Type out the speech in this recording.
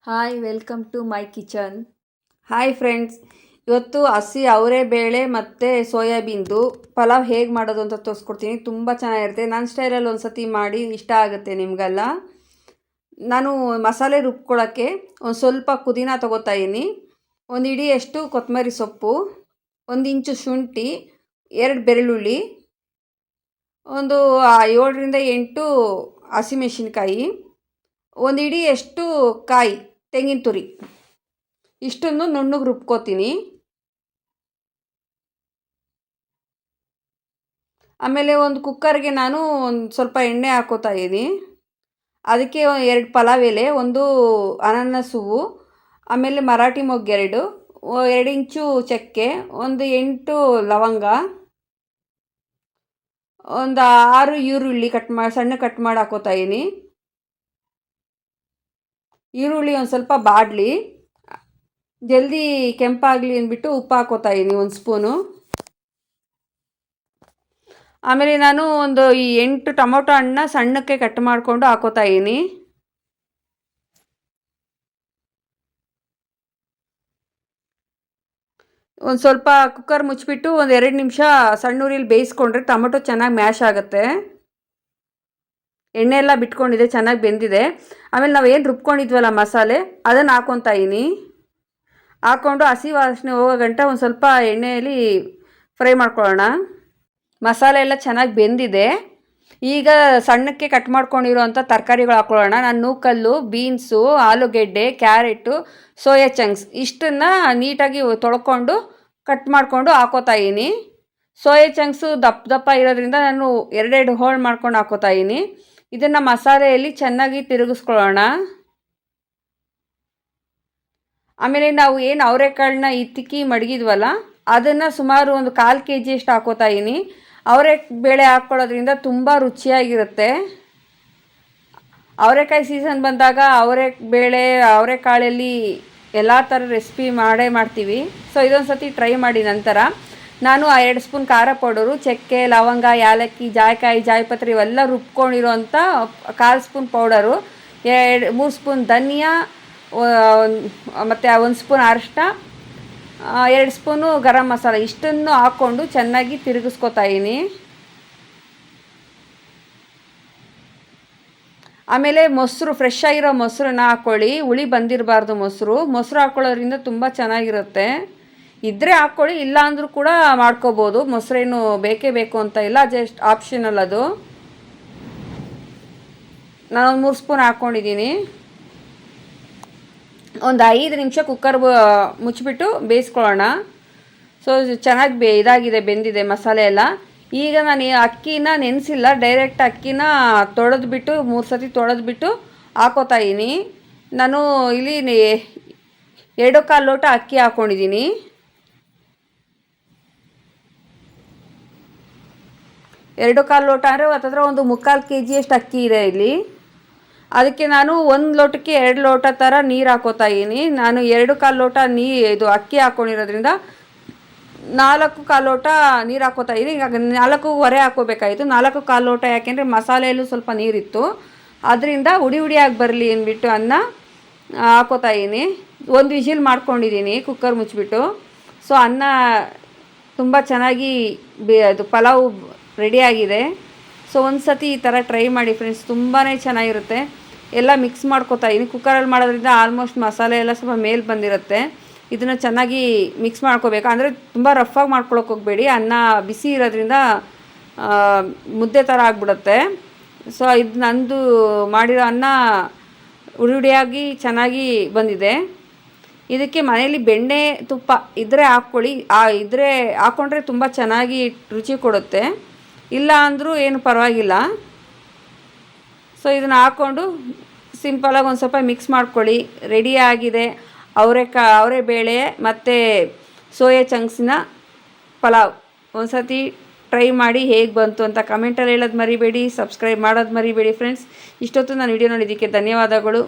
Hi welcome to my kitchen. Hi friends, ಇವತ್ತು ಹಸಿ ಅವರೆ ಬೇಳೆ ಮತ್ತು ಸೋಯಾಬೀನ್ದು ಪಲಾವ್ ಹೇಗೆ ಮಾಡೋದು ಅಂತ ತೋರಿಸ್ಕೊಡ್ತೀನಿ. ತುಂಬ ಚೆನ್ನಾಗಿರುತ್ತೆ. ನನ್ನ ಸ್ಟೈಲಲ್ಲಿ ಒಂದು ಸತಿ ಮಾಡಿ ಇಷ್ಟ ಆಗುತ್ತೆ ನಿಮಗೆಲ್ಲ. ನಾನು ಮಸಾಲೆ ರುಬ್ಕೊಳ್ಳೋಕ್ಕೆ ಒಂದು ಸ್ವಲ್ಪ ಪುದೀನ ತೊಗೋತಾ ಇದ್ದೀನಿ, ಒಂದು ಹಿಡಿಯಷ್ಟು ಕೊತ್ತಂಬರಿ ಸೊಪ್ಪು, 1 ಇಂಚು ಶುಂಠಿ, 2 ಬೆಳ್ಳುಳ್ಳಿ, ಒಂದು 7ರಿಂದ 8 ಹಸಿಮೆಣಸಿನ್ಕಾಯಿ, ಒಂದು ಹಿಡಿಯಷ್ಟು ಕಾಯಿ ತೆಂಗಿನ ತುರಿ, ಇಷ್ಟನ್ನು ನುಣ್ಣಗೆ ರುಬ್ಕೋತೀನಿ. ಆಮೇಲೆ ಒಂದು ಕುಕ್ಕರ್ಗೆ ನಾನು ಒಂದು ಸ್ವಲ್ಪ ಎಣ್ಣೆ ಹಾಕೋತಾ ಇದ್ದೀನಿ. ಅದಕ್ಕೆ 2 ಪಲಾವ್ ಎಲೆ, ಒಂದು ಅನಾನಸ್ ಹೂವು, ಆಮೇಲೆ ಮರಾಠಿ ಮೊಗ್ಗು 2 ಇಂಚು ಚಕ್ಕೆ, ಒಂದು 8 ಲವಂಗ, ಒಂದು 6 ಈರುಳ್ಳಿ ಸಣ್ಣ ಕಟ್ ಮಾಡಿ ಹಾಕೋತಾ ಇದ್ದೀನಿ. ಈರುಳ್ಳಿ ಒಂದು ಸ್ವಲ್ಪ ಬಾಡಲಿ, ಜಲ್ದಿ ಕೆಂಪಾಗಲಿ ಅಂದ್ಬಿಟ್ಟು ಉಪ್ಪು ಹಾಕೋತಾ ಇದ್ದೀನಿ 1 ಸ್ಪೂನು. ಆಮೇಲೆ ನಾನು ಒಂದು 8 ಟೊಮೊಟೊ ಹಣ್ಣನ್ನ ಸಣ್ಣಕ್ಕೆ ಕಟ್ ಮಾಡಿಕೊಂಡು ಹಾಕೋತಾ ಇದ್ದೀನಿ. ಒಂದು ಸ್ವಲ್ಪ ಕುಕ್ಕರ್ ಮುಚ್ಚಿಬಿಟ್ಟು ಒಂದು 2 ನಿಮಿಷ ಸಣ್ಣ ಉರಿಯಲ್ಲಿ ಬೇಯಿಸ್ಕೊಂಡ್ರೆ ಟೊಮೊಟೊ ಚೆನ್ನಾಗಿ ಮ್ಯಾಶ್ ಆಗುತ್ತೆ. ಎಣ್ಣೆ ಎಲ್ಲ ಬಿಟ್ಕೊಂಡಿದೆ, ಚೆನ್ನಾಗಿ ಬೆಂದಿದೆ. ಆಮೇಲೆ ನಾವು ಏನು ರುಬ್ಕೊಂಡಿದ್ವಲ್ಲ ಮಸಾಲೆ, ಅದನ್ನು ಹಾಕ್ಕೊತಾ ಇದ್ದೀನಿ. ಹಾಕ್ಕೊಂಡು ಹಸಿ ವಾಸನೆ ಹೋಗೋ ಗಂಟ ಒಂದು ಸ್ವಲ್ಪ ಎಣ್ಣೆಯಲ್ಲಿ ಫ್ರೈ ಮಾಡ್ಕೊಳ್ಳೋಣ. ಮಸಾಲೆ ಎಲ್ಲ ಚೆನ್ನಾಗಿ ಬೆಂದಿದೆ. ಈಗ ಸಣ್ಣಕ್ಕೆ ಕಟ್ ಮಾಡ್ಕೊಂಡಿರೋವಂಥ ತರಕಾರಿಗಳು ಹಾಕ್ಕೊಳ್ಳೋಣ. ನಾನು ನೂಕಲ್ಲು, ಬೀನ್ಸು, ಆಲೂಗೆಡ್ಡೆ, ಕ್ಯಾರೆಟು, ಸೋಯಾ ಚಂಕ್ಸ್ ಇಷ್ಟನ್ನು ನೀಟಾಗಿ ತೊಳ್ಕೊಂಡು ಕಟ್ ಮಾಡಿಕೊಂಡು ಹಾಕೋತಾ ಇದ್ದೀನಿ. ಸೋಯಾ ಚಂಕ್ಸು ದಪ್ಪ ದಪ್ಪ ಇರೋದ್ರಿಂದ ನಾನು 2 ಹೋಳು ಮಾಡ್ಕೊಂಡು ಹಾಕೋತಾ ಇದ್ದೀನಿ. ಇದನ್ನು ಮಸಾಲೆಯಲ್ಲಿ ಚೆನ್ನಾಗಿ ತಿರುಗಿಸ್ಕೊಳ್ಳೋಣ. ಆಮೇಲೆ ನಾವು ಏನು ಅವರೆಕಾಳನ್ನ ತಿಕ್ಕಿ ಮಡಗಿದ್ವಲ್ಲ, ಅದನ್ನು ಸುಮಾರು ಒಂದು 1/4 kg ಹಾಕೋತಾ ಇದ್ದೀನಿ. ಬೇಳೆ ಹಾಕ್ಕೊಳ್ಳೋದ್ರಿಂದ ತುಂಬ ರುಚಿಯಾಗಿರುತ್ತೆ. ಅವರೆಕಾಯಿ ಸೀಸನ್ ಬಂದಾಗ ಬೇಳೆ ಅವರೆಕಾಳಲ್ಲಿ ಎಲ್ಲ ಥರ ರೆಸಿಪಿ ಮಾಡ್ತೀವಿ. ಸೊ ಇದೊಂದು ಸತಿ ಟ್ರೈ ಮಾಡಿ. ನಂತರ ನಾನು 2 ಸ್ಪೂನ್ ಖಾರ ಪೌಡರು, ಚಕ್ಕೆ, ಲವಂಗ, ಯಾಲಕ್ಕಿ, ಜಾಯಿಕಾಯಿ, ಜಾಯಿಪತ್ರೆ ಇವೆಲ್ಲ ರುಬ್ಕೊಂಡಿರೋಂಥ 1/4 ಸ್ಪೂನ್ ಪೌಡರು, 3 ಸ್ಪೂನ್ ಧನಿಯಾ, ಮತ್ತು 1 ಸ್ಪೂನ್ ಅರಿಶಿನ, 2 ಸ್ಪೂನು ಗರಂ ಮಸಾಲ ಇಷ್ಟನ್ನು ಹಾಕ್ಕೊಂಡು ಚೆನ್ನಾಗಿ ತಿರುಗಿಸ್ಕೊತಾ ಇದ್ದೀನಿ. ಆಮೇಲೆ ಮೊಸರು, ಫ್ರೆಶ್ ಆಗಿರೋ ಮೊಸರನ್ನ ಹಾಕ್ಕೊಳ್ಳಿ. ಹುಳಿ ಬಂದಿರಬಾರ್ದು ಮೊಸರು ಹಾಕ್ಕೊಳ್ಳೋದ್ರಿಂದ ತುಂಬ ಚೆನ್ನಾಗಿರುತ್ತೆ. ಇದ್ದರೆ ಹಾಕ್ಕೊಳ್ಳಿ, ಇಲ್ಲ ಅಂದರೂ ಕೂಡ ಮಾಡ್ಕೋಬೋದು. ಮೊಸರೇನು ಬೇಕೇ ಬೇಕು ಅಂತ ಇಲ್ಲ, ಜಸ್ಟ್ ಆಪ್ಷನಲ್ ಅದು. ನಾನೊಂದು 3 ಸ್ಪೂನ್ ಹಾಕ್ಕೊಂಡಿದ್ದೀನಿ. ಒಂದು 5 ನಿಮಿಷ ಕುಕ್ಕರ್ ಮುಚ್ಚಿಬಿಟ್ಟು ಬೇಯಿಸ್ಕೊಳ್ಳೋಣ. ಸೊ ಚೆನ್ನಾಗಿ ಇದಾಗಿದೆ, ಬೆಂದಿದೆ ಮಸಾಲೆ ಎಲ್ಲ. ಈಗ ನಾನು ಅಕ್ಕಿನ ನೆನೆಸಿಲ್ಲ, ಡೈರೆಕ್ಟ್ ಅಕ್ಕಿನ ತೊಳೆದ್ಬಿಟ್ಟು 3 ಸತಿ ತೊಳೆದ್ಬಿಟ್ಟು ಹಾಕೋತಾ ಇದ್ದೀನಿ. ನಾನು ಇಲ್ಲಿ 2 ಲೋಟ ಅಕ್ಕಿ ಹಾಕ್ಕೊಂಡಿದ್ದೀನಿ. 2 ಲೋಟ ಅಂದರೆ ಹತ್ತಿರ ಒಂದು 3/4 kg ಅಷ್ಟು ಅಕ್ಕಿ ಇದೆ ಇಲ್ಲಿ. ಅದಕ್ಕೆ ನಾನು 1 ಲೋಟಕ್ಕೆ 2 ಲೋಟ ಥರ ನೀರು ಹಾಕೋತಾ ಇದ್ದೀನಿ. ನಾನು 2 ಲೋಟ ಇದು ಅಕ್ಕಿ ಹಾಕ್ಕೊಂಡಿರೋದ್ರಿಂದ 4 ಲೋಟ ನೀರು ಹಾಕೋತಾ ಇದ್ದೀನಿ. ಈಗ 4.25 ಹಾಕೋಬೇಕಾಯಿತು. 4 ಲೋಟ ಯಾಕೆಂದರೆ ಮಸಾಲೆಯಲ್ಲೂ ಸ್ವಲ್ಪ ನೀರಿತ್ತು, ಅದರಿಂದ ಹುಡಿಯಾಗಿ ಬರಲಿ ಅಂದ್ಬಿಟ್ಟು ಅನ್ನ ಹಾಕೋತಾ ಇದ್ದೀನಿ. 1 ವಿಜಿಲ್ ಮಾಡ್ಕೊಂಡಿದ್ದೀನಿ ಕುಕ್ಕರ್ ಮುಚ್ಚಿಬಿಟ್ಟು. ಸೊ ಅನ್ನ ತುಂಬ ಚೆನ್ನಾಗಿ ಅದು ಪಲಾವ್ ರೆಡಿಯಾಗಿದೆ. ಸೊ ಒಂದು ಸತಿ ಈ ಥರ ಟ್ರೈ ಮಾಡಿ ಫ್ರೆಂಡ್ಸ್, ತುಂಬಾ ಚೆನ್ನಾಗಿರುತ್ತೆ. ಎಲ್ಲ ಮಿಕ್ಸ್ ಮಾಡ್ಕೋತಾ ಇದ್ದೀನಿ. ಕುಕ್ಕರಲ್ಲಿ ಮಾಡೋದ್ರಿಂದ ಆಲ್ಮೋಸ್ಟ್ ಮಸಾಲೆ ಎಲ್ಲ ಸ್ವಲ್ಪ ಮೇಲೆ ಬಂದಿರುತ್ತೆ. ಇದನ್ನು ಚೆನ್ನಾಗಿ ಮಿಕ್ಸ್ ಮಾಡ್ಕೋಬೇಕು. ಅಂದರೆ ತುಂಬ ರಫಾಗಿ ಮಾಡ್ಕೊಳಕ್ಕೆ ಹೋಗಬೇಡಿ, ಅನ್ನ ಬಿಸಿ ಇರೋದ್ರಿಂದ ಮುದ್ದೆ ಥರ ಆಗಿಬಿಡುತ್ತೆ. ಸೊ ಇದು ನಂದು ಮಾಡಿರೋ ಅನ್ನ ಹುಡಿಯಾಗಿ ಚೆನ್ನಾಗಿ ಬಂದಿದೆ. ಇದಕ್ಕೆ ಮನೆಯಲ್ಲಿ ಬೆಣ್ಣೆ ತುಪ್ಪ ಇದ್ದರೆ ಹಾಕ್ಕೊಳ್ಳಿ. ಇದ್ದರೆ ಹಾಕ್ಕೊಂಡ್ರೆ ತುಂಬ ಚೆನ್ನಾಗಿ ರುಚಿ ಕೊಡುತ್ತೆ, ಇಲ್ಲ ಅಂದರೂ ಏನು ಪರವಾಗಿಲ್ಲ. ಸೊ ಇದನ್ನು ಹಾಕ್ಕೊಂಡು ಸಿಂಪಲಾಗಿ ಒಂದು ಸ್ವಲ್ಪ ಮಿಕ್ಸ್ ಮಾಡ್ಕೊಳ್ಳಿ. ರೆಡಿಯಾಗಿದೆ ಅವರೆ ಬೇಳೆ ಮತ್ತು ಸೋಯಾ ಚಂಕ್ಸಿನ ಪಲಾವ್. ಒಂದು ಸತಿ ಟ್ರೈ ಮಾಡಿ ಹೇಗೆ ಬಂತು ಅಂತ ಕಮೆಂಟಲ್ಲಿ ಹೇಳೋದು ಮರಿಬೇಡಿ. ಸಬ್ಸ್ಕ್ರೈಬ್ ಮಾಡೋದು ಮರಿಬೇಡಿ ಫ್ರೆಂಡ್ಸ್. ಇಷ್ಟೊತ್ತು ನಾನು ವಿಡಿಯೋ ನೋಡಿದ್ದಕ್ಕೆ ಧನ್ಯವಾದಗಳು.